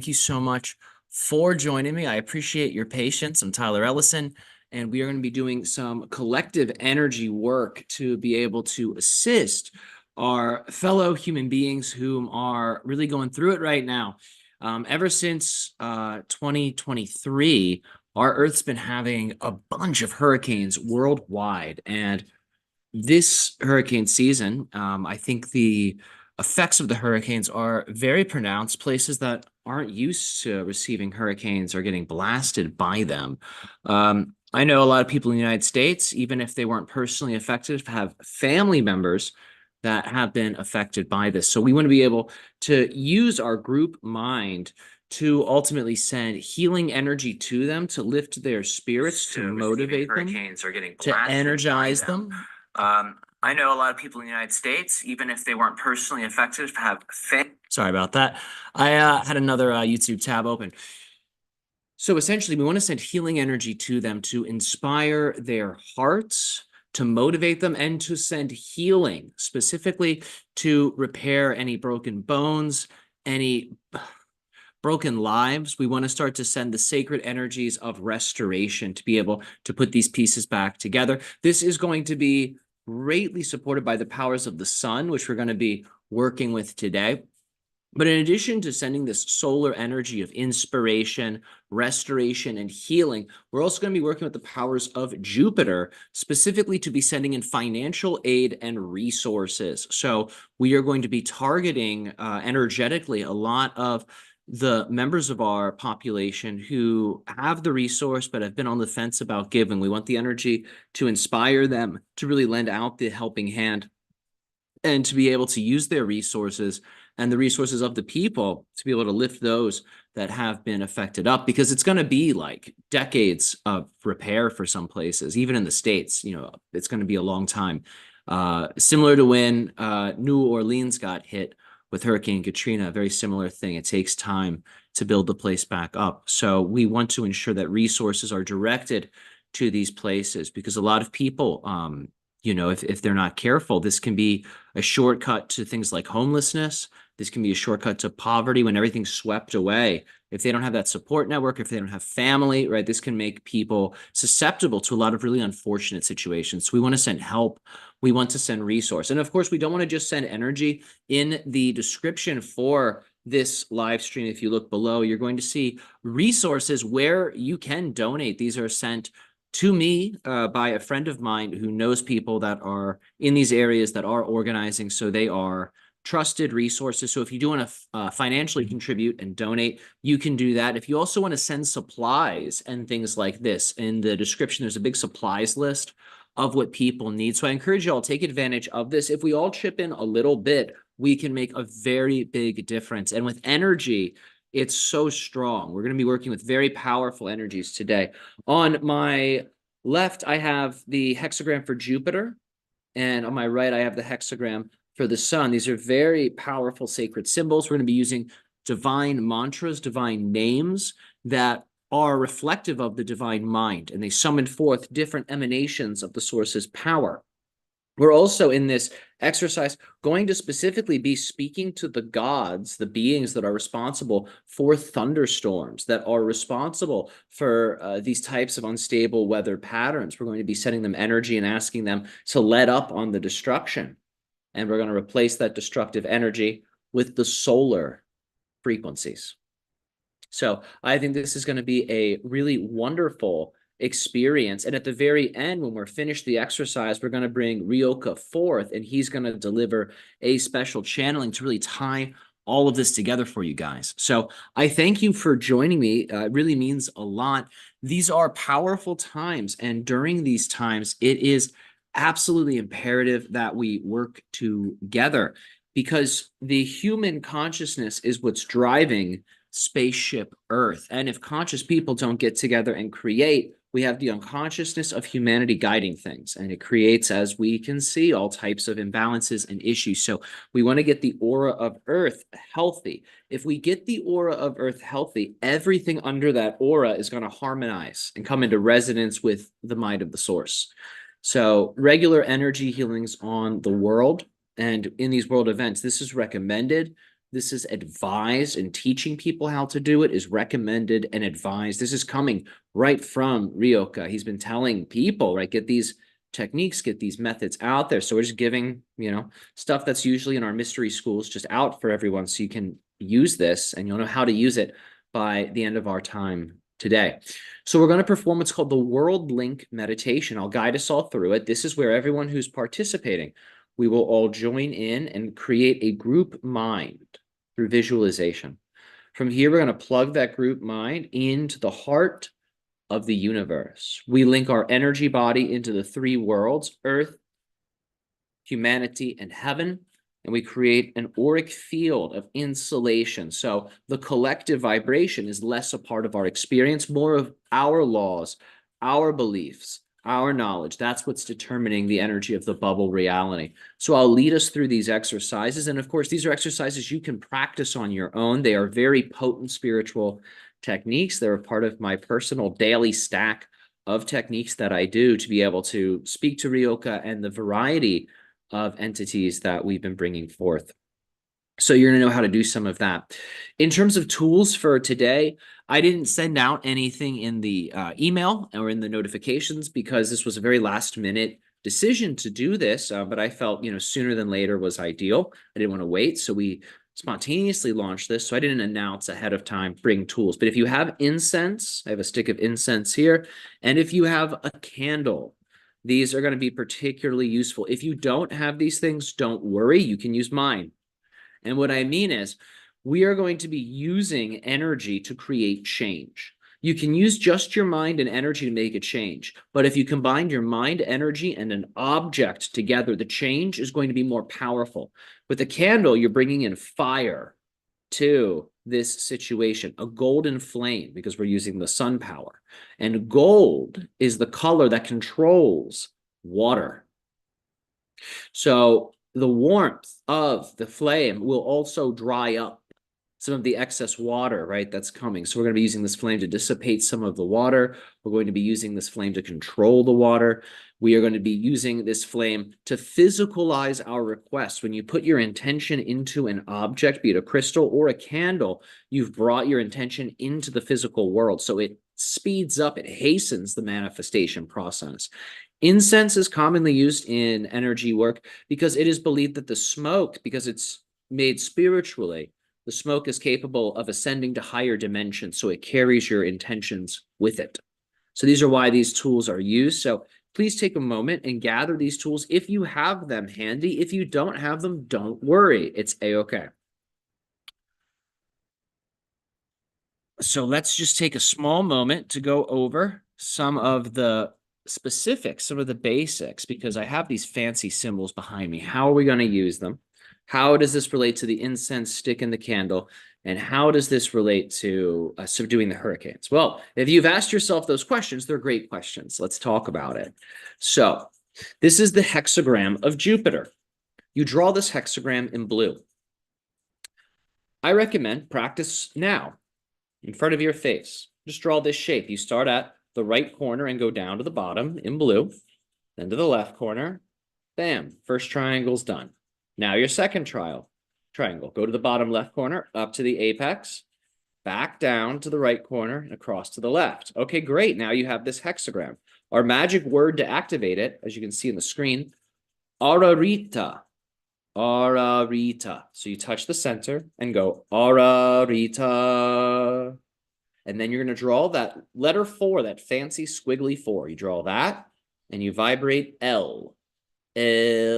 Thank you so much for joining me. I appreciate your patience. I'm Tyler Ellison, and we are going to be doing some collective energy work to be able to assist our fellow human beings who are really going through it right now. Ever since 2023, our Earth's been having a bunch of hurricanes worldwide, and this hurricane season, I think the effects of the hurricanes are very pronounced. Places that aren't used to receiving hurricanes are getting blasted by them. I know a lot of people in the United States, even if they weren't personally affected, have family members that have been affected by this. So we want to be able to use our group mind to ultimately send healing energy to them, to lift their spirits, to motivate them, hurricanes are getting to energize them. I know a lot of people in the United States, even if they weren't personally affected, have Sorry about that. I had another YouTube tab open. So essentially, we want to send healing energy to them to inspire their hearts, to motivate them, and to send healing, specifically to repair any broken bones, any broken lives. We want to start to send the sacred energies of restoration to be able to put these pieces back together. This is going to be greatly supported by the powers of the sun, which we're going to be working with today. But in addition to sending this solar energy of inspiration, restoration, and healing, we're also going to be working with the powers of Jupiter, specifically to be sending in financial aid and resources. So we are going to be targeting energetically a lot of the members of our population who have the resource but have been on the fence about giving. We want the energy to inspire them to really lend out the helping hand and to be able to use their resources and the resources of the people to be able to lift those that have been affected up, because it's going to be like decades of repair for some places, even in the States. It's going to be a long time. Similar to when New Orleans got hit with Hurricane Katrina, a very similar thing. It takes time to build the place back up. So we want to ensure that resources are directed to these places, because a lot of people, if they're not careful, this can be a shortcut to things like homelessness. This can be a shortcut to poverty when everything's swept away. If they don't have that support network, if they don't have family, right, this can make people susceptible to a lot of really unfortunate situations. So we want to send help. We want to send resource. And of course, we don't want to just send energy. In the description for this live stream, if you look below, you're going to see resources where you can donate. These are sent to me by a friend of mine who knows people that are in these areas that are organizing. So they are trusted resources. So if you do want to financially contribute and donate, you can do that. If you also want to send supplies and things like this, in the description, there's a big supplies list of what people need. So I encourage you all, take advantage of this. If we all chip in a little bit, we can make a very big difference. And with energy, it's so strong. We're going to be working with very powerful energies today. On my left, I have the hexagram for Jupiter, and on my right, I have the hexagram for the sun. These are very powerful sacred symbols. We're going to be using divine mantras, divine names that are reflective of the divine mind, and they summon forth different emanations of the source's power. We're also, in this exercise, going to specifically be speaking to the gods, the beings that are responsible for thunderstorms, that are responsible for these types of unstable weather patterns. We're going to be sending them energy and asking them to let up on the destruction. And we're going to replace that destructive energy with the solar frequencies. So I think this is going to be a really wonderful experience. And at the very end, when we're finished the exercise, we're going to bring RYOKAH forth, and he's going to deliver a special channeling to really tie all of this together for you guys. So I thank you for joining me. It really means a lot. These are powerful times, and during these times, it is absolutely imperative that we work together, because the human consciousness is what's driving spaceship Earth. And if conscious people don't get together and create, we have the unconsciousness of humanity guiding things, and it creates, as we can see, all types of imbalances and issues. So we want to get the aura of Earth healthy. If we get the aura of Earth healthy, everything under that aura is going to harmonize and come into resonance with the mind of the source. So regular energy healings on the world, and in these world events, this is recommended. This is advised, and teaching people how to do it is recommended and advised. This is coming right from RYOKAH. He's been telling people, right, get these techniques, get these methods out there. So we're just giving, stuff that's usually in our mystery schools just out for everyone so you can use this and you'll know how to use it by the end of our time today. So we're going to perform what's called the World Link Meditation. I'll guide us all through it. This is where everyone who's participating, we will all join in and create a group mind through visualization. From here, we're going to plug that group mind into the heart of the universe. We link our energy body into the three worlds, Earth, humanity, and heaven, and we create an auric field of insulation. So the collective vibration is less a part of our experience, more of our laws, our beliefs, our knowledge. That's what's determining the energy of the bubble reality. So I'll lead us through these exercises. And of course, these are exercises you can practice on your own. They are very potent spiritual techniques. They're a part of my personal daily stack of techniques that I do to be able to speak to RYOKAH and the variety of entities that we've been bringing forth. So you're going to know how to do some of that. In terms of tools for today, I didn't send out anything in the email or in the notifications because this was a very last minute decision to do this, but I felt, sooner than later was ideal. I didn't want to wait. So we spontaneously launched this. So I didn't announce ahead of time, bring tools. But if you have incense, I have a stick of incense here. And if you have a candle, these are going to be particularly useful. If you don't have these things, don't worry. You can use mine. And what I mean is, we are going to be using energy to create change. You can use just your mind and energy to make a change. But if you combine your mind, energy, and an object together, the change is going to be more powerful. With a candle, you're bringing in fire to this situation, a golden flame, because we're using the sun power. And gold is the color that controls water. So the warmth of the flame will also dry up some of the excess water, right, that's coming. So we're going to be using this flame to dissipate some of the water. We're going to be using this flame to control the water. We are going to be using this flame to physicalize our requests. When you put your intention into an object, be it a crystal or a candle, you've brought your intention into the physical world. So it speeds up, it hastens the manifestation process. Incense is commonly used in energy work because it is believed that the smoke, because it's made spiritually, the smoke is capable of ascending to higher dimensions, so it carries your intentions with it. So these are why these tools are used. So please take a moment and gather these tools if you have them handy. If you don't have them, don't worry. It's a-okay. So let's just take a small moment to go over some of the specifics, some of the basics, because I have these fancy symbols behind me. How are we going to use them? How does this relate to the incense stick in the candle? And how does this relate to subduing the hurricanes? Well, if you've asked yourself those questions, they're great questions. Let's talk about it. So this is the hexagram of Jupiter. You draw this hexagram in blue. I recommend practice now in front of your face. Just draw this shape. You start at the right corner and go down to the bottom in blue, then to the left corner. Bam, first triangle's done. Now your second triangle. Go to the bottom left corner, up to the apex, back down to the right corner, and across to the left. Okay, great. Now you have this hexagram. Our magic word to activate it, as you can see on the screen, Ararita. Ararita. So you touch the center and go Ararita. And then you're going to draw that letter 4, that fancy squiggly 4. You draw that and you vibrate L. L.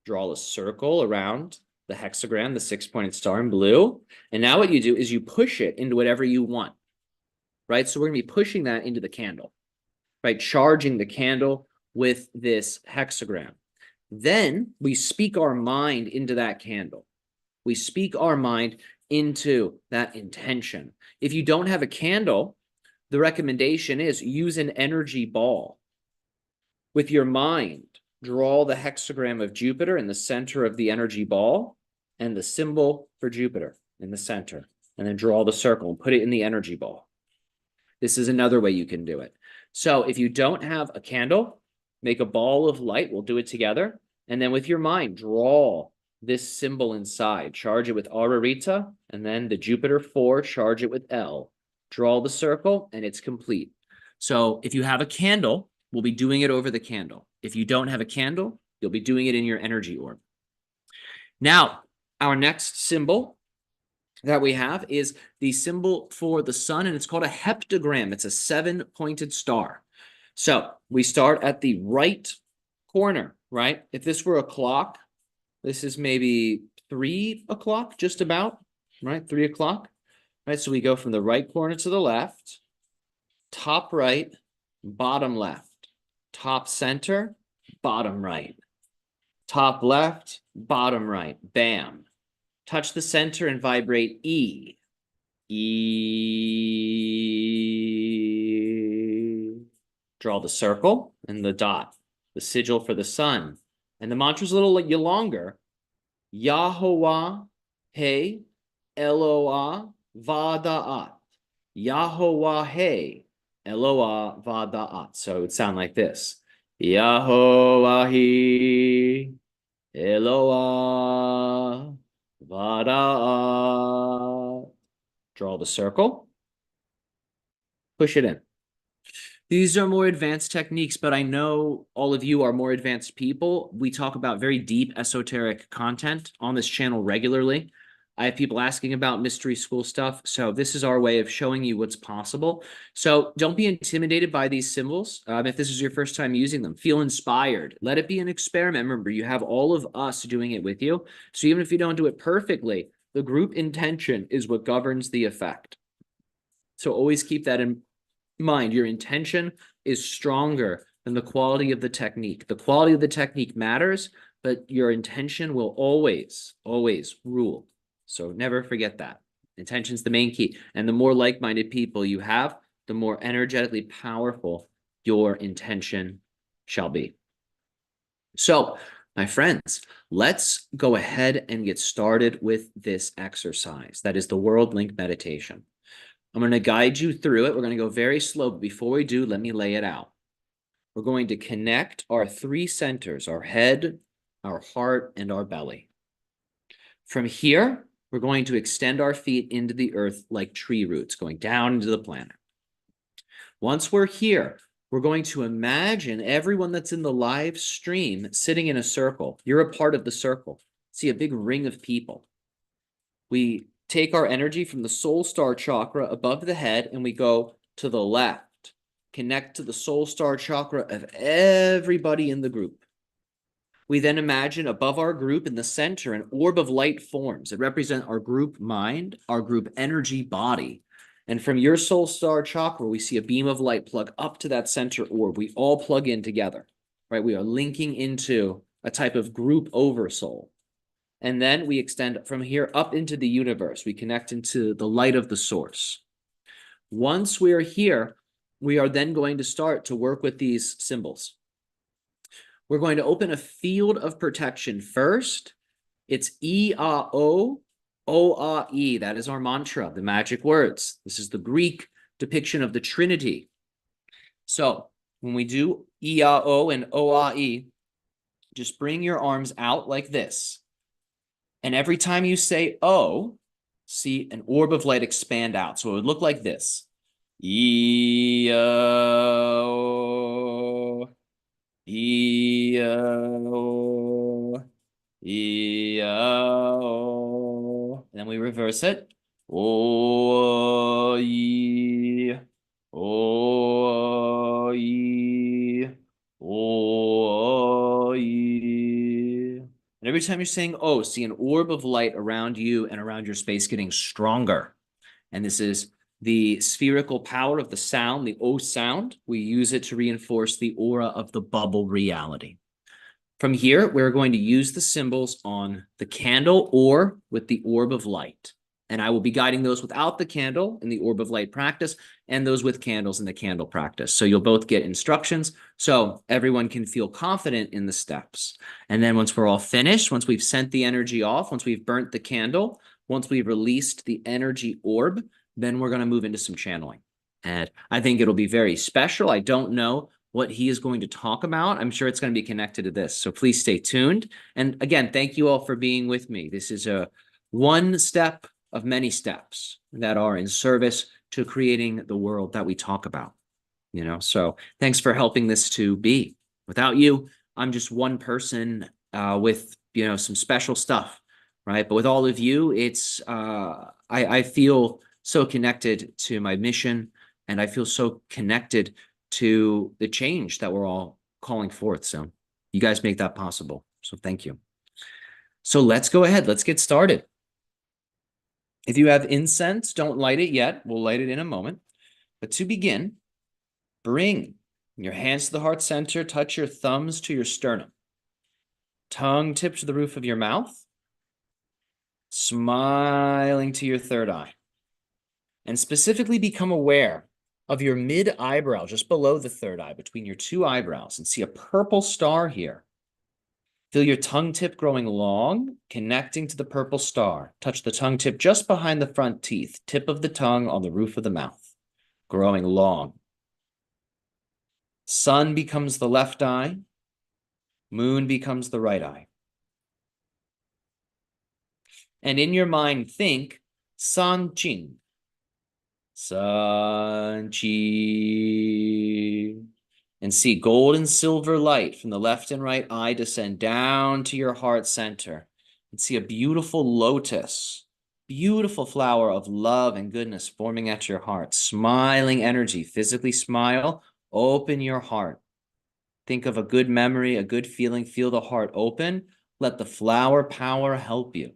Draw a circle around the hexagram, the 6-pointed star in blue. And now what you do is you push it into whatever you want, right? So we're going to be pushing that into the candle, right? Charging the candle with this hexagram. Then we speak our mind into that candle. We speak our mind into that intention. If you don't have a candle, the recommendation is use an energy ball. With your mind, draw the hexagram of Jupiter in the center of the energy ball and the symbol for Jupiter in the center, and then draw the circle and put it in the energy ball. This is another way you can do it. So if you don't have a candle, make a ball of light. We'll do it together. And then with your mind, draw this symbol inside. Charge it with Ararita, and then the Jupiter 4, charge it with L. Draw the circle, and it's complete. So if you have a candle, we'll be doing it over the candle. If you don't have a candle, you'll be doing it in your energy orb. Now, our next symbol that we have is the symbol for the sun, and it's called a heptagram. It's a 7-pointed star. So we start at the right corner, right? If this were a clock, this is maybe 3 o'clock, just about, right? 3 o'clock, right? So we go from the right corner to the left, top right, bottom left, top center, bottom right, top left, bottom right, bam. Touch the center and vibrate E. E. Draw the circle and the dot, the sigil for the sun. And the mantra's a little longer. Yahovah He Eloah Vada'at. Yahovah He Eloah Vada'at. So it would sound like this. Yahovah He Eloah Vada'at. Draw the circle. Push it in. These are more advanced techniques, but I know all of you are more advanced people. We talk about very deep esoteric content on this channel regularly. I have people asking about mystery school stuff. So this is our way of showing you what's possible. So don't be intimidated by these symbols. If this is your first time using them, feel inspired. Let it be an experiment. Remember, you have all of us doing it with you. So even if you don't do it perfectly, the group intention is what governs the effect. So always keep that in mind. Your intention is stronger than the quality of the technique. The quality of the technique matters, but your intention will always, always rule. So never forget that. Intention's the main key. And the more like-minded people you have, the more energetically powerful your intention shall be. So, my friends, let's go ahead and get started with this exercise. That is the World Link Meditation. I'm going to guide you through it. We're going to go very slow. But before we do, let me lay it out. We're going to connect our 3 centers, our head, our heart, and our belly. From here, we're going to extend our feet into the earth like tree roots, going down into the planet. Once we're here, we're going to imagine everyone that's in the live stream sitting in a circle. You're a part of the circle. See a big ring of people. We take our energy from the soul star chakra above the head and we go to the left. Connect to the soul star chakra of everybody in the group. We then imagine above our group in the center an orb of light forms. It represents our group mind, our group energy body. And from your soul star chakra, we see a beam of light plug up to that center orb. We all plug in together, right? We are linking into a type of group oversoul. And then we extend from here up into the universe. We connect into the light of the source. Once we are here, we are then going to start to work with these symbols. We're going to open a field of protection first. It's E-A-O, O-A-E. That is our mantra, the magic words. This is the Greek depiction of the Trinity. So when we do E-A-O and O-A-E, just bring your arms out like this. And every time you say O, see an orb of light expand out. So it would look like this. E-O, E-O, E-O. And then we reverse it. O-E, O-E, O-E. And every time you're saying oh, see an orb of light around you and around your space getting stronger. And this is the spherical power of the sound, the O sound. We use it to reinforce the aura of the bubble reality. From here, we're going to use the symbols on the candle or with the orb of light. And I will be guiding those without the candle in the orb of light practice and those with candles in the candle practice. So you'll both get instructions so everyone can feel confident in the steps. And then once we're all finished, once we've sent the energy off, once we've burnt the candle, once we've released the energy orb, then we're going to move into some channeling. And I think it'll be very special. I don't know what he is going to talk about. I'm sure it's going to be connected to this. So please stay tuned. And again, thank you all for being with me. This is a one step of many steps that are in service to creating the world that we talk about. So thanks for helping this to be. Without you, I'm just one person with some special stuff, right? But with all of you, it's I feel so connected to my mission, and I feel so connected to the change that we're all calling forth. So you guys make that possible. So thank you. So let's go ahead. Let's get started. If you have incense, don't light it yet. We'll light it in a moment. But to begin, bring your hands to the heart center, touch your thumbs to your sternum. Tongue tipped to the roof of your mouth, smiling to your third eye. And specifically become aware of your mid-eyebrow, just below the third eye, between your two eyebrows, and see a purple star here. Feel your tongue tip growing long, connecting to the purple star. Touch the tongue tip just behind the front teeth, tip of the tongue on the roof of the mouth, growing long. Sun becomes the left eye. Moon becomes the right eye. And in your mind, think San Qing. San Qi. And see gold and silver light from the left and right eye descend down to your heart center. And see a beautiful lotus, beautiful flower of love and goodness forming at your heart. Smiling energy, physically smile, open your heart. Think of a good memory, a good feeling, feel the heart open. Let the flower power help you.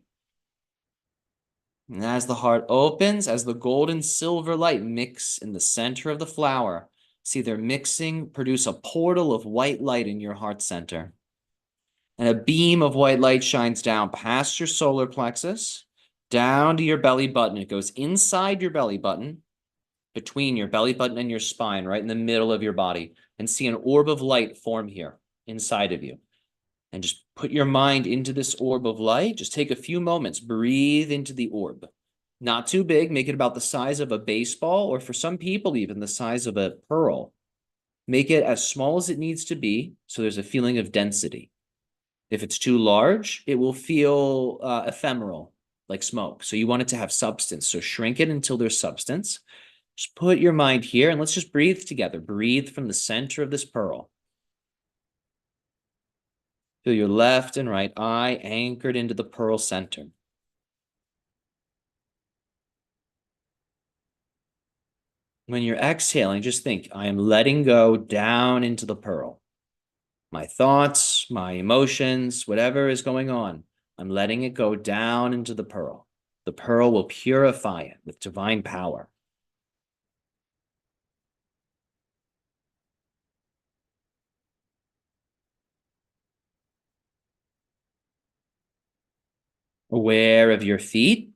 And as the heart opens, as the gold and silver light mix in the center of the flower, see their mixing produce a portal of white light in your heart center. And a beam of white light shines down past your solar plexus, down to your belly button. It goes inside your belly button, between your belly button and your spine, right in the middle of your body, and see an orb of light form here inside of you. And just put your mind into this orb of light. Just take a few moments, breathe into the orb. Not too big, make it about the size of a baseball, or for some people, even the size of a pearl. Make it as small as it needs to be, so there's a feeling of density. If it's too large, it will feel ephemeral, like smoke. So you want it to have substance. So shrink it until there's substance. Just put your mind here, and let's just breathe together. Breathe from the center of this pearl. Feel your left and right eye anchored into the pearl center. When you're exhaling, just think, I am letting go down into the pearl. My thoughts, my emotions, whatever is going on, I'm letting it go down into the pearl. The pearl will purify it with divine power. Aware of your feet.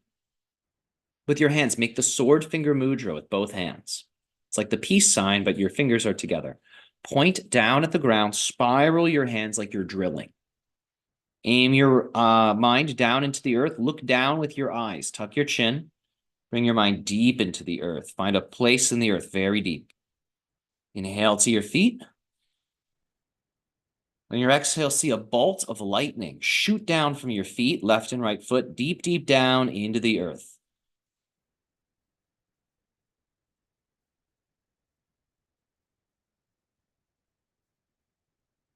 With your hands, make the sword finger mudra with both hands. It's like the peace sign, but your fingers are together. Point down at the ground, spiral your hands like you're drilling. Aim your mind down into the earth. Look down with your eyes. Tuck your chin. Bring your mind deep into the earth. Find a place in the earth very deep. Inhale to your feet. On your exhale, see a bolt of lightning shoot down from your feet, left and right foot, deep, deep down into the earth.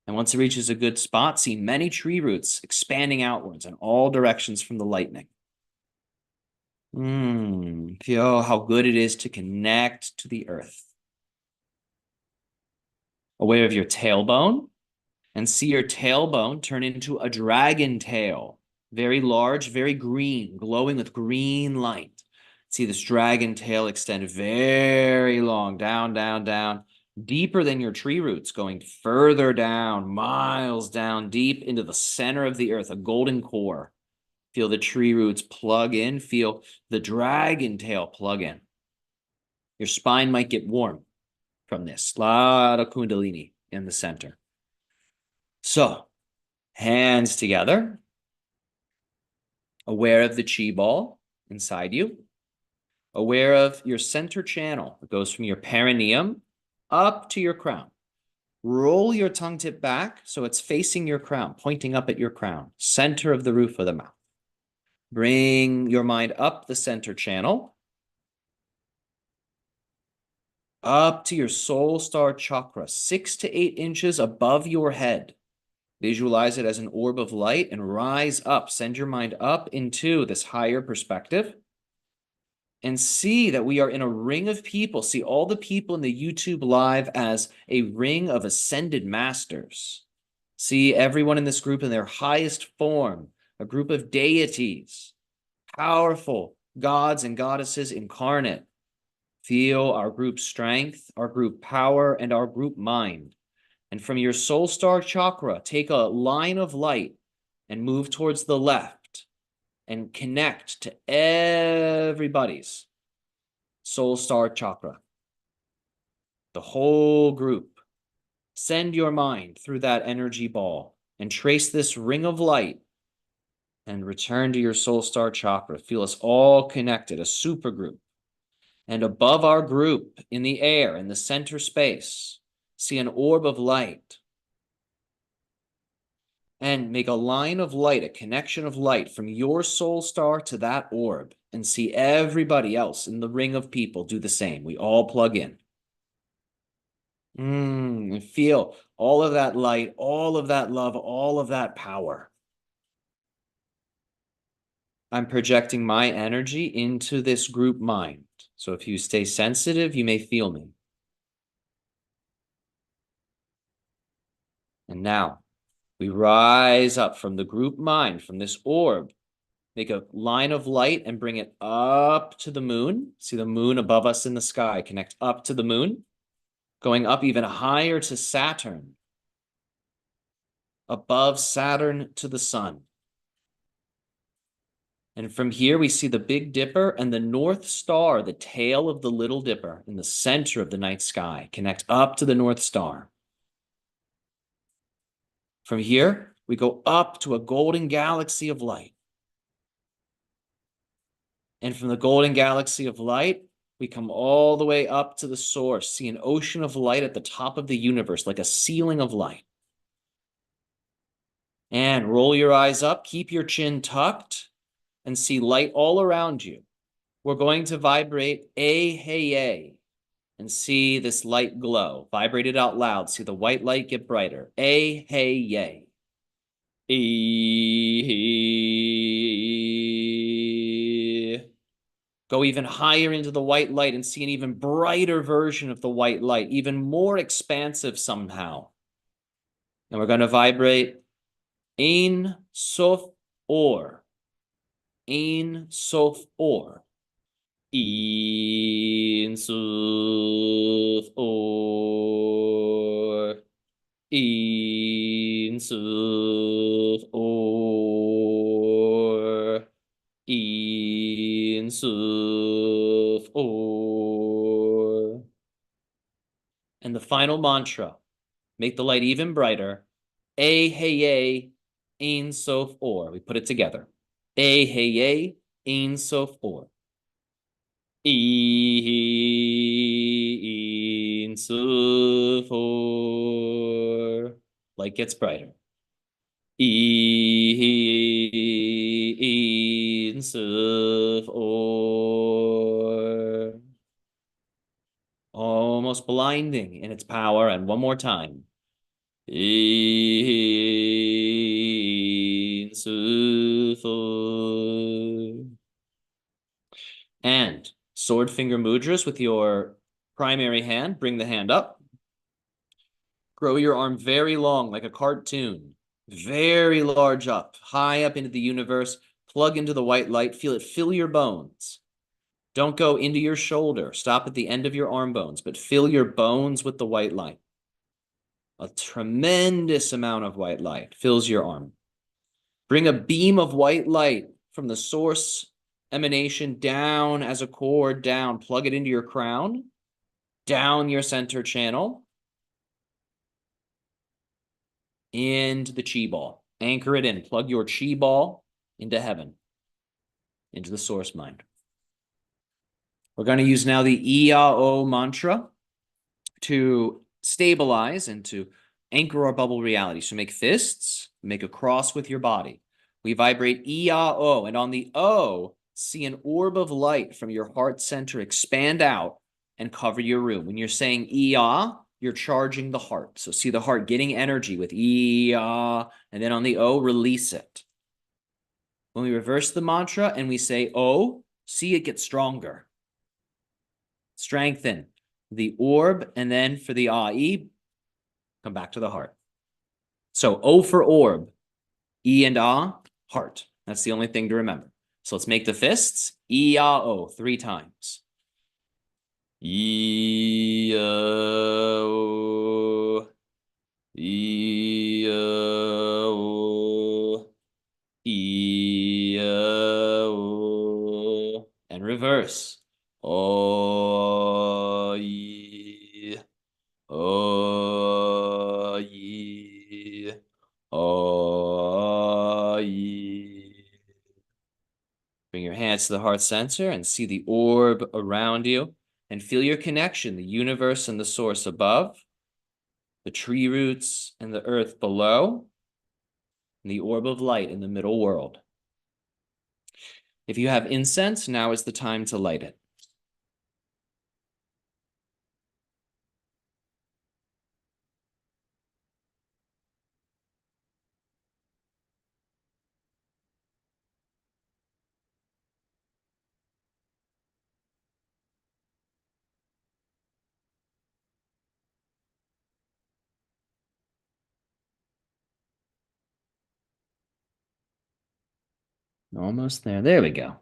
And once it reaches a good spot, see many tree roots expanding outwards in all directions from the lightning. Feel how good it is to connect to the earth. Aware of your tailbone, and see your tailbone turn into a dragon tail. Very large, very green, glowing with green light. See this dragon tail extend very long, down, down, down, deeper than your tree roots, going further down, miles down, deep into the center of the earth, a golden core. Feel the tree roots plug in. Feel the dragon tail plug in. Your spine might get warm from this. A lot of kundalini in the center. So, hands together. Aware of the chi ball inside you. Aware of your center channel. It goes from your perineum up to your crown. Roll your tongue tip back so it's facing your crown, pointing up at your crown, center of the roof of the mouth. Bring your mind up the center channel, up to your soul star chakra, 6 to 8 inches above your head. Visualize it as an orb of light and rise up. Send your mind up into this higher perspective and see that we are in a ring of people. See all the people in the YouTube live as a ring of ascended masters. See everyone in this group in their highest form, a group of deities, powerful gods and goddesses incarnate. Feel our group strength, our group power, and our group mind. And from your soul star chakra, take a line of light and move towards the left and connect to everybody's soul star chakra. The whole group. Send your mind through that energy ball and trace this ring of light and return to your soul star chakra. Feel us all connected, a super group. And above our group, in the air, in the center space, see an orb of light. And make a line of light, a connection of light from your soul star to that orb, and see everybody else in the ring of people do the same. We all plug in. And feel all of that light, all of that love, all of that power. I'm projecting my energy into this group mind. So if you stay sensitive, you may feel me. And now we rise up from the group mind, from this orb. Make a line of light and bring it up to the moon. See the moon above us in the sky. Connect up to the moon. Going up even higher to Saturn. Above Saturn to the sun. And from here, we see the Big Dipper and the North Star, the tail of the Little Dipper in the center of the night sky. Connect up to the North Star. From here, we go up to a golden galaxy of light. And from the golden galaxy of light, we come all the way up to the source, see an ocean of light at the top of the universe, like a ceiling of light. And roll your eyes up, keep your chin tucked, and see light all around you. We're going to vibrate A, hey, A, and see this light glow. Vibrate it out loud. See the white light get brighter. A, hey, yay. E. Go even higher into the white light and see an even brighter version of the white light, even more expansive somehow. And we're going to vibrate Ein Sof Or. Ein Sof Or. Ein Sof Or. Ein Sof Or. Ein Sof Or. And the final mantra, make the light even brighter. A hey Ein Sof Or. We put it together. A hey Ein Sof Or. Ein Sof Or. Light gets brighter. Ein Sof Or. Almost blinding in its power. And one more time. Ein Sof Or. And sword finger mudras with your primary hand. Bring the hand up. Grow your arm very long, like a cartoon. Very large up, high up into the universe. Plug into the white light. Feel it fill your bones. Don't go into your shoulder. Stop at the end of your arm bones, but fill your bones with the white light. A tremendous amount of white light fills your arm. Bring a beam of white light from the source emanation down as a cord down. Plug it into your crown, down your center channel, into the chi ball. Anchor it in. Plug your chi ball into heaven, into the source mind. We're going to use now the Iao mantra to stabilize and to anchor our bubble reality. So make fists, make a cross with your body. We vibrate E-A-O, and on the O, see an orb of light from your heart center expand out and cover your room. When you're saying E-A, you're charging the heart. So see the heart getting energy with E-A, and then on the O, release it. When we reverse the mantra and we say O, see it get stronger. Strengthen the orb, and then for the A-E, come back to the heart. So O for orb, E and A, heart. That's the only thing to remember. So let's make the fists. E-A-O 3 times. E-A-O. E-A-O. E-A-O. And reverse. O-E. O-E. O-E. Bring your hands to the heart center and see the orb around you and feel your connection, the universe and the source above, the tree roots and the earth below, and the orb of light in the middle world. If you have incense, now is the time to light it. Almost there. There we go.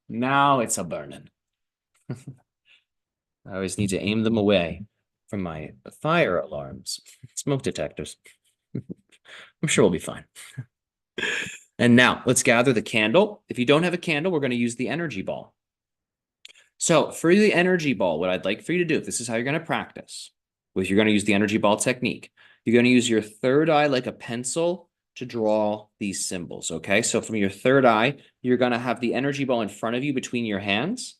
Now it's a burning. I always need to aim them away from my fire alarms, smoke detectors. I'm sure we'll be fine. And now let's gather the candle. If you don't have a candle, we're going to use the energy ball. So for the energy ball, what I'd like for you to do, if this is how you're going to practice, if you're going to use the energy ball technique, you're going to use your third eye like a pencil to draw these symbols, okay? So from your third eye, you're going to have the energy ball in front of you between your hands.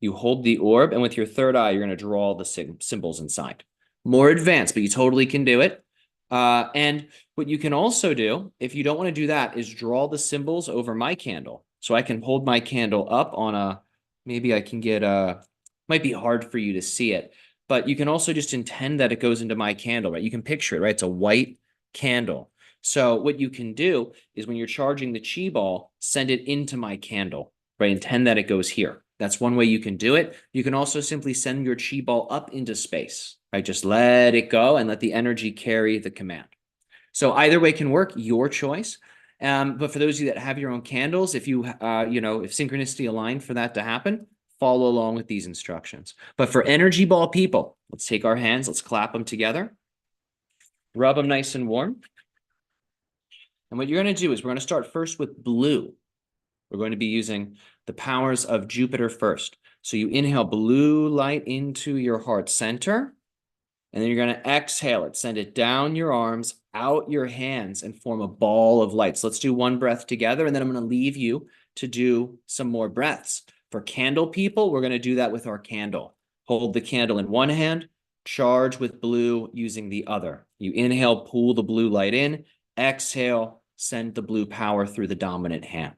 You hold the orb, and with your third eye, you're going to draw the symbols inside. More advanced, but you totally can do it. And what you can also do, if you don't want to do that, is draw the symbols over my candle. So I can hold my candle up on a, maybe I can get a, might be hard for you to see it, but you can also just intend that it goes into my candle, right? You can picture it, right? It's a white candle. So what you can do is when you're charging the chi ball, send it into my candle, right? Intend that it goes here. That's one way you can do it. You can also simply send your chi ball up into space, right? Just let it go and let the energy carry the command. So either way can work, your choice. But for those of you that have your own candles, if you, if synchronicity aligned for that to happen, follow along with these instructions. But for energy ball people, let's take our hands, let's clap them together, rub them nice and warm. And what you're going to do is we're going to start first with blue. We're going to be using the powers of Jupiter first. So you inhale blue light into your heart center, and then you're going to exhale it. Send it down your arms, out your hands, and form a ball of light. So let's do one breath together, and then I'm going to leave you to do some more breaths. For candle people, we're going to do that with our candle. Hold the candle in one hand, charge with blue using the other. You inhale, pull the blue light in, exhale, send the blue power through the dominant hand.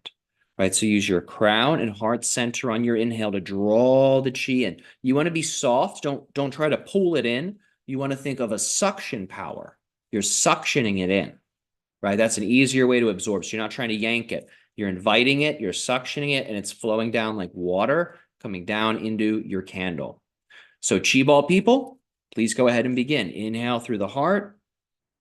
Right, so use your crown and heart center on your inhale to draw the chi in. You want to be soft. Don't try to pull it in. You want to think of a suction power. You're suctioning it in, right? That's an easier way to absorb. So you're not trying to yank it. You're inviting it, you're suctioning it, and it's flowing down like water coming down into your candle. So chi ball people, please go ahead and begin. Inhale through the heart,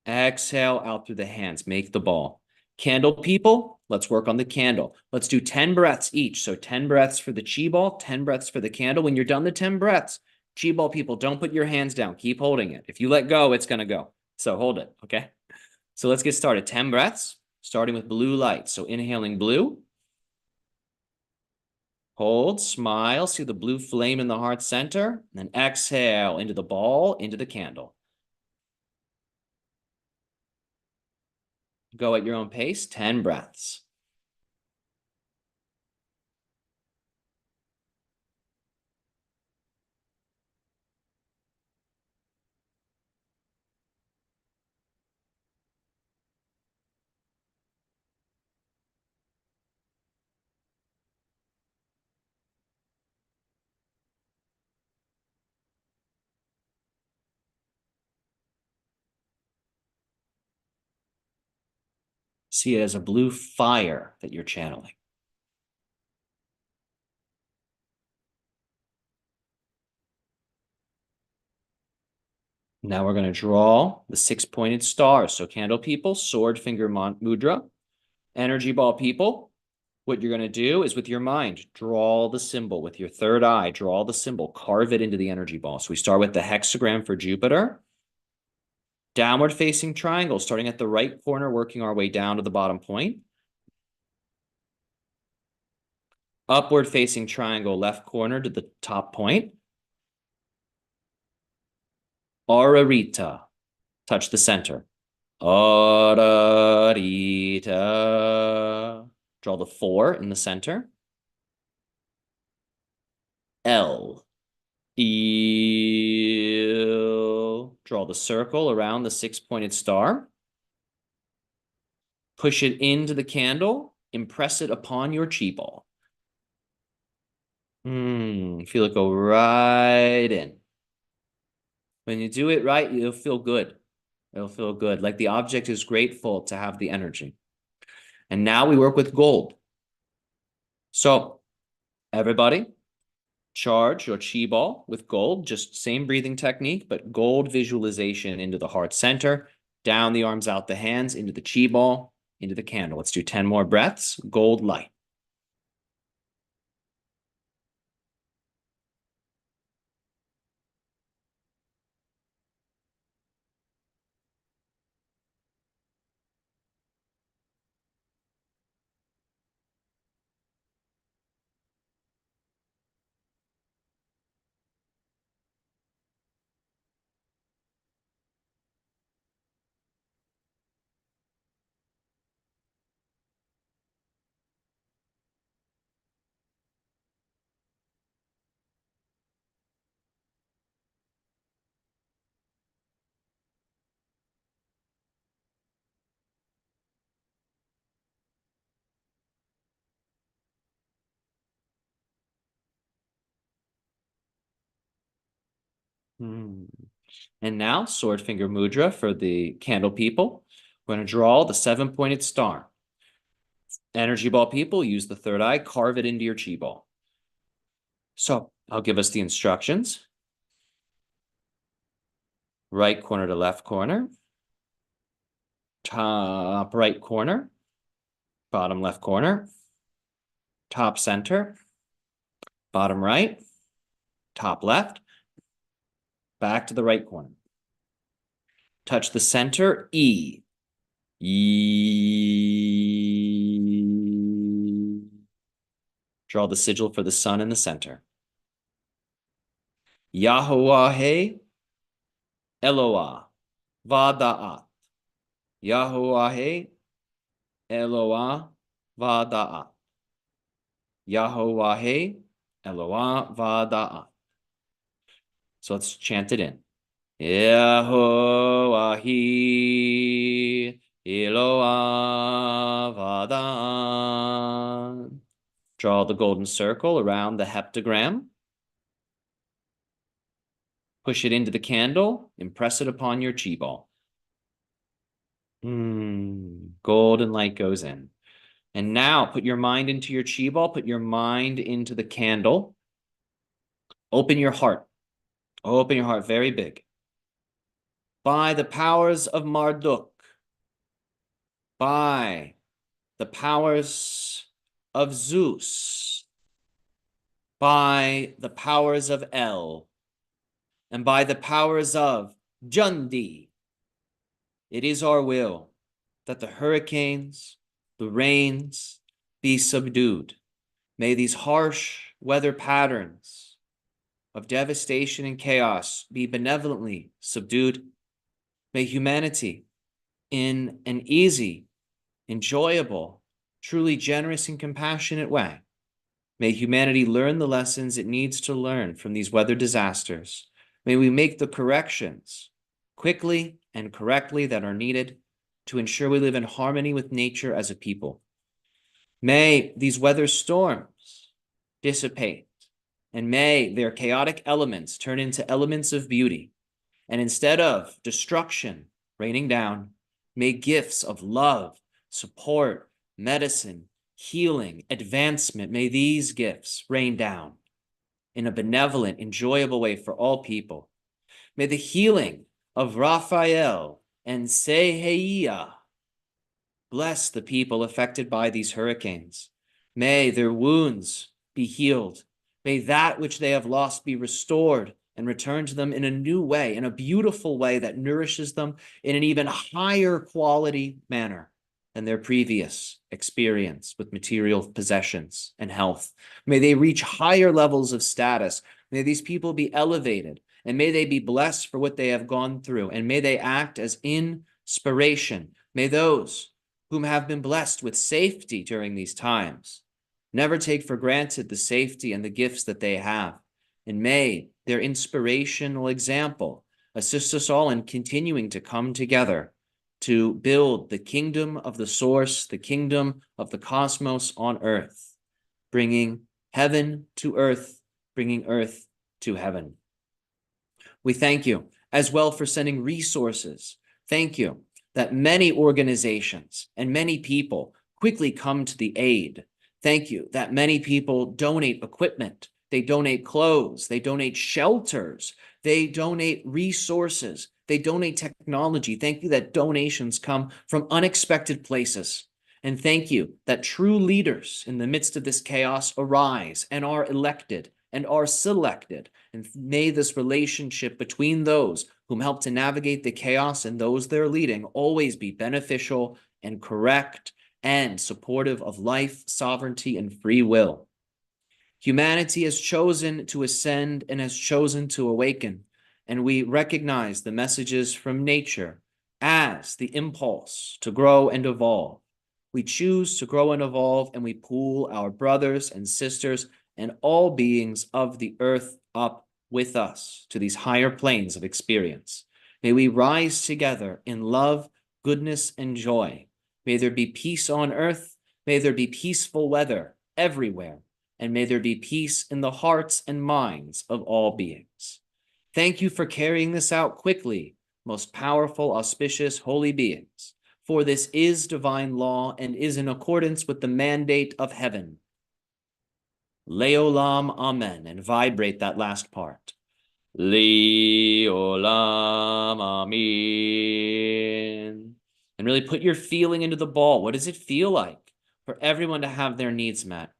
exhale out through the hands. Make the ball. Candle people, let's work on the candle. Let's do 10 breaths each. So 10 breaths for the chi ball, 10 breaths for the candle. When you're done the 10 breaths, chi ball people, don't put your hands down. Keep holding it. If you let go, it's going to go. So hold it, okay? So let's get started. 10 breaths, starting with blue light. So inhaling blue. Hold, smile, see the blue flame in the heart center. And then exhale into the ball, into the candle. Go at your own pace, 10 breaths. See it as a blue fire that you're channeling. Now we're going to draw the 6-pointed star. So candle people, sword finger mudra, energy ball people. What you're going to do is with your mind, draw the symbol with your third eye, draw the symbol, carve it into the energy ball. So we start with the hexagram for Jupiter. Downward facing triangle, starting at the right corner, working our way down to the bottom point. Upward facing triangle, left corner to the top point. Ararita, touch the center. Ararita. Draw the 4 in the center. L. Eel. Draw the circle around the 6-pointed star. Push it into the candle. Impress it upon your chi ball. Feel it go right in. When you do it right, you'll feel good. It'll feel good. Like the object is grateful to have the energy. And now we work with gold. So everybody, charge your chi ball with gold, just same breathing technique, but gold visualization into the heart center, down the arms, out the hands, into the chi ball, into the candle. Let's do 10 more breaths. Gold light. And now, sword finger mudra for the candle people. We're going to draw the 7-pointed star. Energy ball people, use the third eye, carve it into your chi ball. So I'll give us the instructions. Right corner to left corner. Top right corner. Bottom left corner. Top center. Bottom right. Top left. Back to the right corner. Touch the center, E. E. Draw the sigil for the sun in the center. Yahuwah Eloah Vada'at. Yahuwah Eloah Vada'at. Yahuwah Eloah Vada'at. So let's chant it in. Yahuwah Eloah Vada'at. Draw the golden circle around the heptagram. Push it into the candle. Impress it upon your chi ball. Golden light goes in. And now put your mind into your chi ball. Put your mind into the candle. Open your heart. Open your heart very big. By the powers of Marduk. By the powers of Zeus. By the powers of El. And by the powers of Jundi. It is our will that the hurricanes, the rains be subdued. May these harsh weather patterns of devastation and chaos be benevolently subdued. May humanity, in an easy, enjoyable, truly generous and compassionate way, may humanity learn the lessons it needs to learn from these weather disasters. May we make the corrections quickly and correctly that are needed to ensure we live in harmony with nature as a people. May these weather storms dissipate, and may their chaotic elements turn into elements of beauty. And instead of destruction raining down, may gifts of love, support, medicine, healing, advancement. May these gifts rain down in a benevolent, enjoyable way for all people. May the healing of Raphael and Seheia bless the people affected by these hurricanes. May their wounds be healed. May that which they have lost be restored and returned to them in a new way, in a beautiful way that nourishes them in an even higher quality manner than their previous experience with material possessions and health. May they reach higher levels of status. May these people be elevated, and may they be blessed for what they have gone through, and may they act as inspiration. May those whom have been blessed with safety during these times never take for granted the safety and the gifts that they have. And may their inspirational example assist us all in continuing to come together to build the kingdom of the source, the kingdom of the cosmos on earth, bringing heaven to earth, bringing earth to heaven. We thank you as well for sending resources. Thank you that many organizations and many people quickly come to the aid. Thank you that many people donate equipment, they donate clothes, they donate shelters, they donate resources, they donate technology. Thank you that donations come from unexpected places. And thank you that true leaders in the midst of this chaos arise and are elected and are selected. And may this relationship between those whom help to navigate the chaos and those they're leading always be beneficial and correct and supportive of life, sovereignty, and free will. Humanity has chosen to ascend and has chosen to awaken, and we recognize the messages from nature as the impulse to grow and evolve. We choose to grow and evolve, and we pull our brothers and sisters and all beings of the earth up with us to these higher planes of experience. May we rise together in love, goodness, and joy. May there be peace on earth. May there be peaceful weather everywhere. And may there be peace in the hearts and minds of all beings. Thank you for carrying this out quickly, most powerful, auspicious, holy beings. For this is divine law and is in accordance with the mandate of heaven. Leolam amen, and vibrate that last part. Leolam amen. And really put your feeling into the ball. What does it feel like for everyone to have their needs met?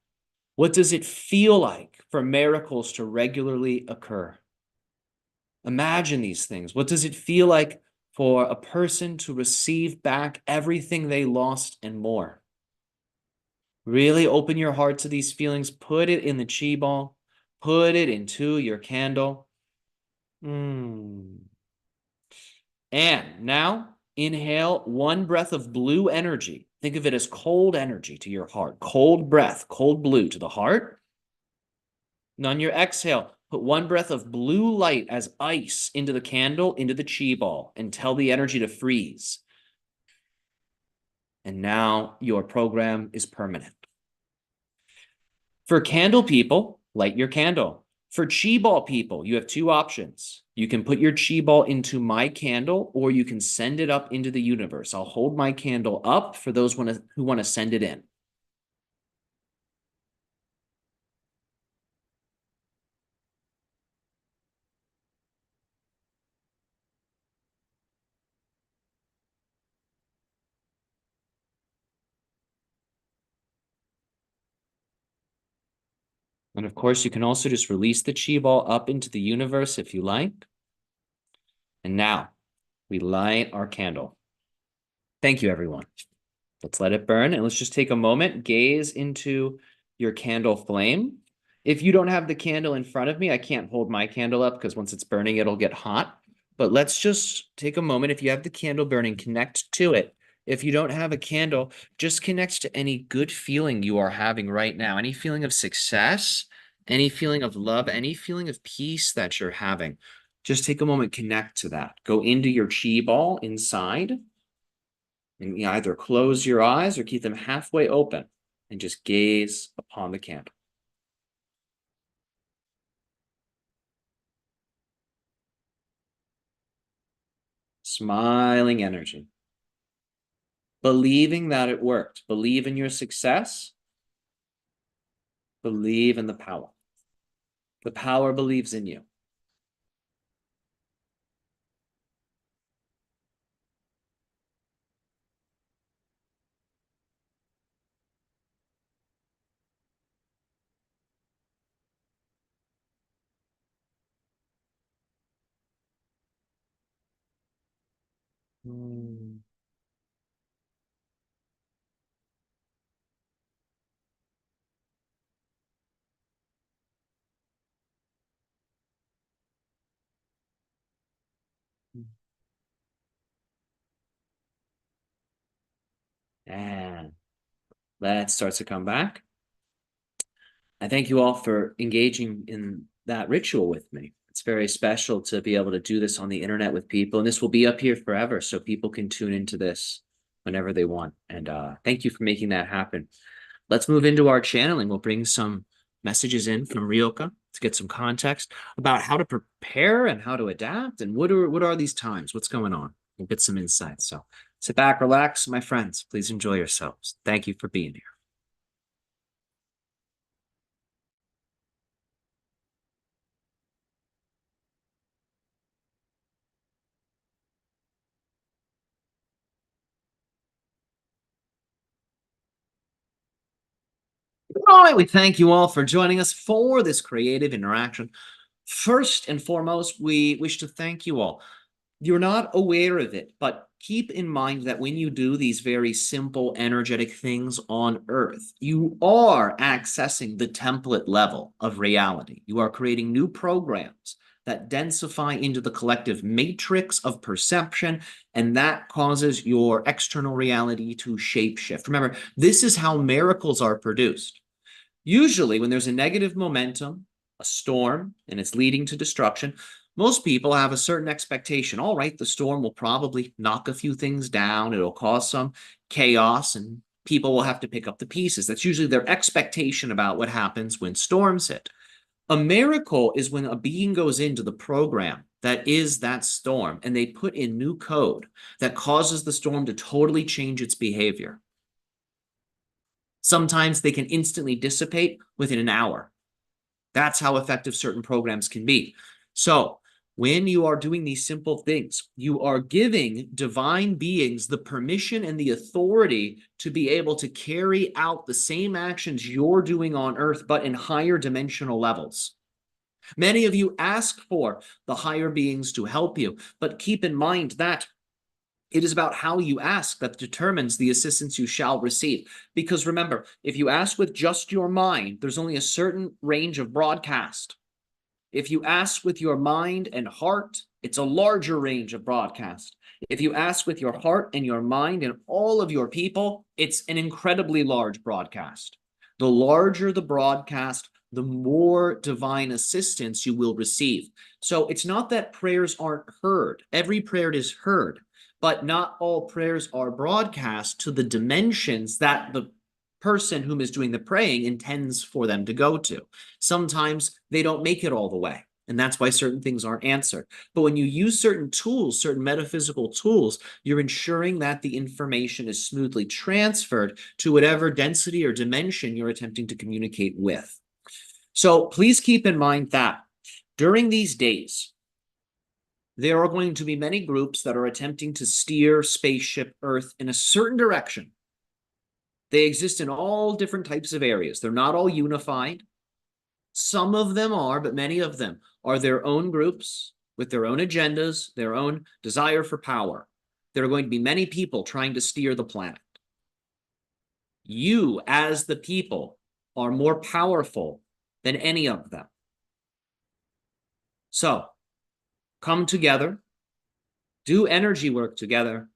What does it feel like for miracles to regularly occur? Imagine these things. What does it feel like for a person to receive back everything they lost and more? Really open your heart to these feelings. Put it in the chi ball. Put it into your candle. And now inhale one breath of blue energy. Think of it as cold energy to your heart. Cold breath, cold blue to the heart. And on your exhale, put one breath of blue light as ice into the candle, into the chi ball, and tell the energy to freeze. And now your program is permanent. For candle people, light your candle. For chi ball people, you have two options. You can put your chi ball into my candle, or you can send it up into the universe. I'll hold my candle up for those who want to send it in. And of course, you can also just release the chi ball up into the universe if you like. And now we light our candle. Thank you, everyone. Let's let it burn, and let's just take a moment, gaze into your candle flame. If you don't have the candle in front of me, I can't hold my candle up because once it's burning, it'll get hot. But let's just take a moment. If you have the candle burning, connect to it. If you don't have a candle, just connect to any good feeling you are having right now, any feeling of success, any feeling of love, any feeling of peace that you're having. Just take a moment, connect to that. Go into your chi ball inside. And you either close your eyes or keep them halfway open and just gaze upon the candle. Smiling energy. believing that it worked. Believe in your success. Believe in the power. The power believes in you. Mm. And that starts to come back. I thank you all for engaging in that ritual with me. It's very special to be able to do this on the internet with people, and this will be up here forever, so people can tune into this whenever they want. And thank you for making that happen. Let's move into our channeling. We'll bring some messages in from Ryoka to get some context about how to prepare and how to adapt, and what are these times? What's going on? We'll get some insights. So sit back, relax, my friends. Please enjoy yourselves. Thank you for being here. All right, we thank you all for joining us for this creative interaction. First and foremost, we wish to thank you all. You're not aware of it, but keep in mind that when you do these very simple energetic things on Earth, you are accessing the template level of reality. You are creating new programs that densify into the collective matrix of perception, and that causes your external reality to shapeshift. Remember, this is how miracles are produced. Usually, when there's a negative momentum, a storm, and it's leading to destruction, most people have a certain expectation. All right, the storm will probably knock a few things down, it'll cause some chaos, and people will have to pick up the pieces. That's usually their expectation about what happens when storms hit. A miracle is when a being goes into the program that is that storm and they put in new code that causes the storm to totally change its behavior. Sometimes they can instantly dissipate within an hour. That's how effective certain programs can be. So when you are doing these simple things, you are giving divine beings the permission and the authority to be able to carry out the same actions you're doing on Earth, but in higher dimensional levels. Many of you ask for the higher beings to help you, but keep in mind that it is about how you ask that determines the assistance you shall receive. Because remember, if you ask with just your mind, there's only a certain range of broadcast. If you ask with your mind and heart, it's a larger range of broadcast. If you ask with your heart and your mind and all of your people, it's an incredibly large broadcast. The larger the broadcast, the more divine assistance you will receive. So it's not that prayers aren't heard. Every prayer is heard, but not all prayers are broadcast to the dimensions that the person whom is doing the praying intends for them to go to. Sometimes they don't make it all the way, and that's why certain things aren't answered. But when you use certain tools, certain metaphysical tools, you're ensuring that the information is smoothly transferred to whatever density or dimension you're attempting to communicate with. So please keep in mind that during these days, there are going to be many groups that are attempting to steer spaceship Earth in a certain direction. They exist in all different types of areas. They're not all unified. Some of them are, but many of them are their own groups with their own agendas, their own desire for power. There are going to be many people trying to steer the planet. You, as the people, are more powerful than any of them. So, come together, do energy work together,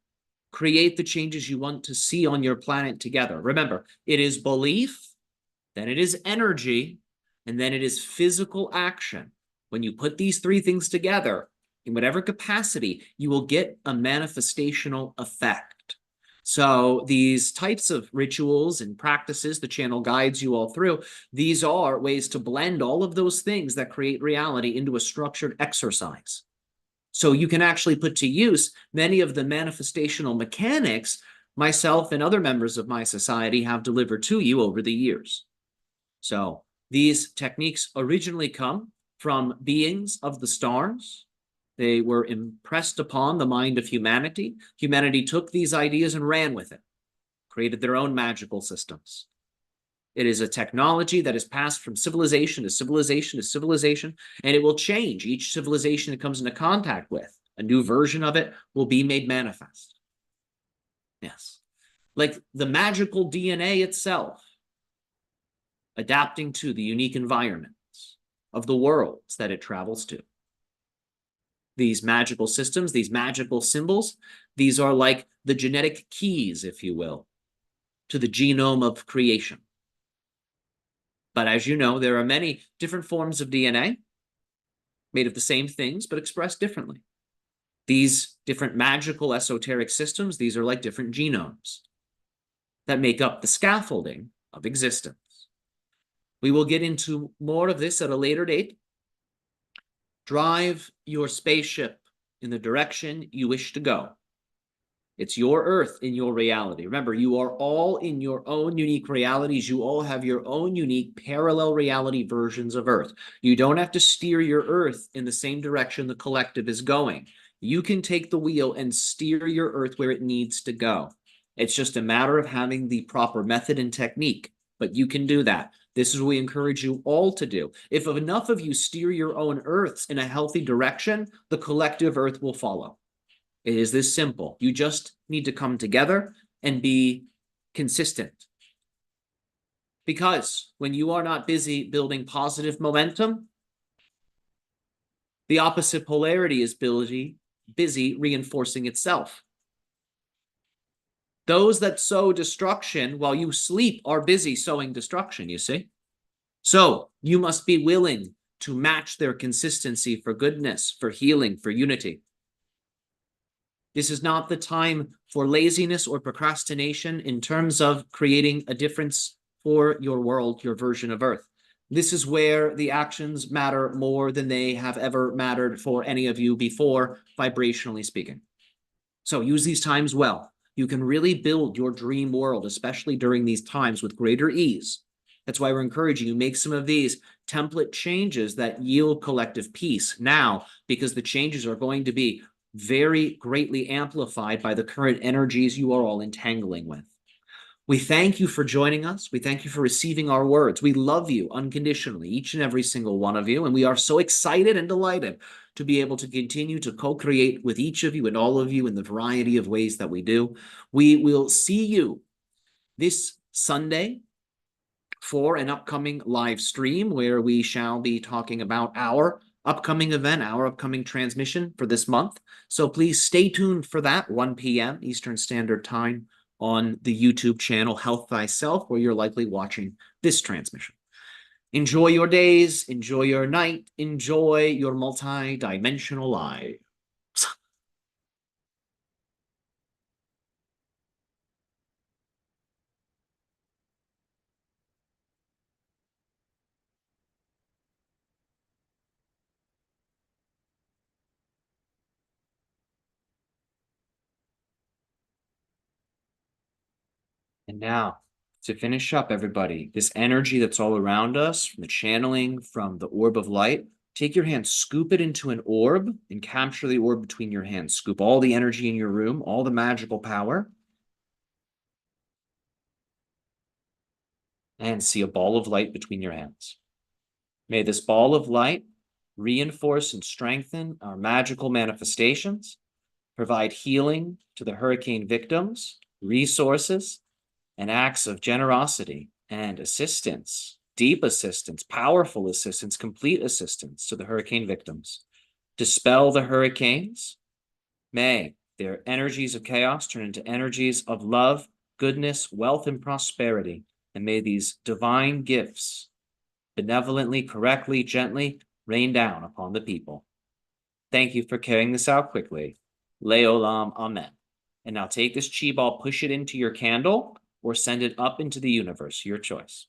create the changes you want to see on your planet together. Remember, it is belief, then it is energy, and then it is physical action. When you put these three things together, in whatever capacity, you will get a manifestational effect. So these types of rituals and practices, the channel guides you all through, these are ways to blend all of those things that create reality into a structured exercise. So you can actually put to use many of the manifestational mechanics myself and other members of my society have delivered to you over the years. So these techniques originally come from beings of the stars. They were impressed upon the mind of humanity. Humanity took these ideas and ran with it, created their own magical systems. It is a technology that is passed from civilization to civilization to civilization, and it will change each civilization it comes into contact with. A new version of it will be made manifest. Yes. Like the magical DNA itself, adapting to the unique environments of the worlds that it travels to. These magical systems, these magical symbols, these are like the genetic keys, if you will, to the genome of creation. But as you know, there are many different forms of DNA made of the same things, but expressed differently. These different magical esoteric systems, these are like different genomes that make up the scaffolding of existence. We will get into more of this at a later date. Drive your spaceship in the direction you wish to go. It's your Earth in your reality. Remember, you are all in your own unique realities. You all have your own unique parallel reality versions of Earth. You don't have to steer your Earth in the same direction the collective is going. You can take the wheel and steer your Earth where it needs to go. It's just a matter of having the proper method and technique, but you can do that. This is what we encourage you all to do. If enough of you steer your own Earths in a healthy direction, the collective Earth will follow. It is this simple. You just need to come together and be consistent. Because when you are not busy building positive momentum, the opposite polarity is busy reinforcing itself. Those that sow destruction while you sleep are busy sowing destruction, you see? So you must be willing to match their consistency for goodness, for healing, for unity. This is not the time for laziness or procrastination in terms of creating a difference for your world, your version of Earth. This is where the actions matter more than they have ever mattered for any of you before, vibrationally speaking. So use these times well. You can really build your dream world, especially during these times, with greater ease. That's why we're encouraging you make some of these template changes that yield collective peace now, because the changes are going to be very greatly amplified by the current energies you are all entangling with. We thank you for joining us. We thank you for receiving our words. We love you unconditionally, each and every single one of you, and we are so excited and delighted to be able to continue to co-create with each of you and all of you in the variety of ways that we do. We will see you this Sunday for an upcoming live stream where we shall be talking about our upcoming event, our upcoming transmission for this month. So please stay tuned for that, 1 p.m. Eastern Standard Time on the YouTube channel Health Thyself, where you're likely watching this transmission. Enjoy your days, enjoy your night, enjoy your multi-dimensional life. And now, to finish up, everybody, this energy that's all around us, from the channeling, from the orb of light, take your hand, scoop it into an orb, and capture the orb between your hands. Scoop all the energy in your room, all the magical power, and see a ball of light between your hands. May this ball of light reinforce and strengthen our magical manifestations, provide healing to the hurricane victims, resources, and acts of generosity and assistance, deep assistance, powerful assistance, complete assistance to the hurricane victims. Dispel the hurricanes. May their energies of chaos turn into energies of love, goodness, wealth, and prosperity. And may these divine gifts benevolently, correctly, gently rain down upon the people. Thank you for carrying this out quickly. Leolam, amen. And now take this chi ball, push it into your candle, or send it up into the universe, your choice.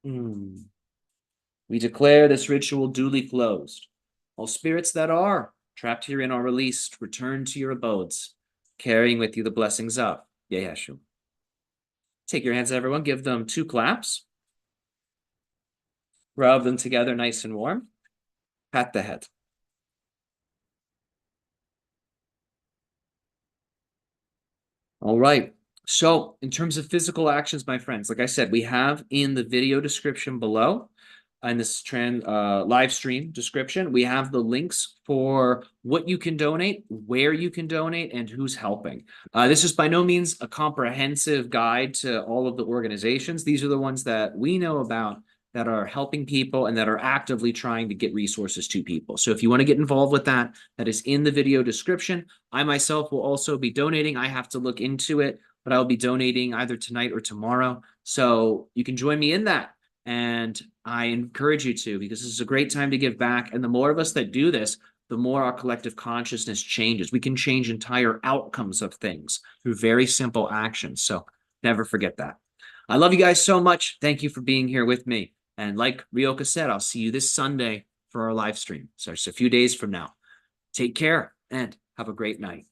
We declare this ritual duly closed. All spirits that are trapped herein are released. Return to your abodes. carrying with you the blessings of Yeshu. Take your hands, everyone. Give them 2 claps. Rub them together nice and warm. Pat the head. All right. So in terms of physical actions, my friends, like I said, we have in the video description below, in this live stream description, we have the links for what you can donate, where you can donate, and who's helping. This is by no means a comprehensive guide to all of the organizations. These are the ones that we know about that are helping people and that are actively trying to get resources to people. So if you want to get involved with that, that is in the video description. I myself will also be donating. I have to look into it, but I'll be donating either tonight or tomorrow. So you can join me in that. And I encourage you to, because this is a great time to give back. And the more of us that do this, the more our collective consciousness changes. We can change entire outcomes of things through very simple actions. So never forget that. I love you guys so much. Thank you for being here with me. And like RYOKAH said, I'll see you this Sunday for our live stream. So it's a few days from now. Take care and have a great night.